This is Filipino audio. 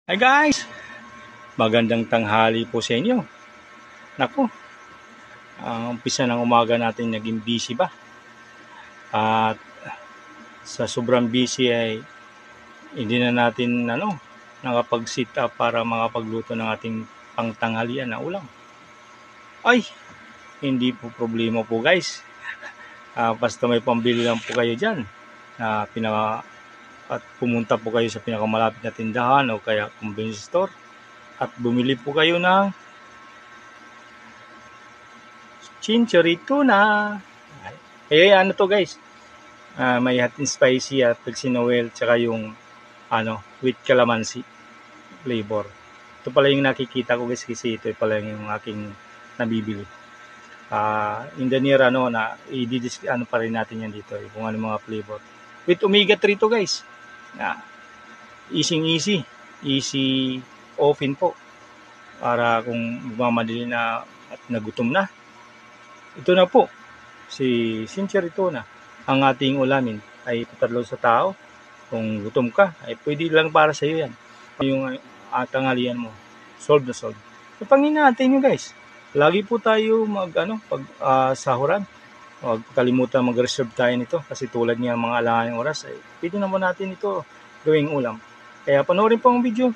Hi guys! Magandang tanghali po sa inyo. Naku, ang umpisa ng umaga natin naging busy ba? At sa sobrang busy ay hindi na natin nakapag-sit up para makapagluto ng ating pangtanghalian na ulam. Ay, hindi po problema po guys. Basta may pambili lang po kayo dyan. At pumunta po kayo sa pinakamalapit na tindahan o kaya convenience store at bumili po kayo ng chinchori tuna. Ano to guys? May hot and spicy at pagsinawel tsaka yung with calamansi flavor. Ito pala yung nakikita ko guys kasi ito pala yung aking nabibili. In the near na pa rin natin yan dito kung ano mga flavor. With omega 3 to guys. Easy open po para kung magmamadali na at nagutom na. Ito na po si chinchori tuna. Ang ating ulamin ay tatlo sa tao. Kung gutom ka ay pwede lang para sa iyo yan. Yung tanghalian mo, solve na solve. Pangin natin nyo guys. Lagi po tayo pag sahuran. Huwag kalimutan mag-reserve tayo nito kasi tulad niya mga alahaning oras ay pwede naman natin ito gawing ulam. Kaya panoorin po ang video.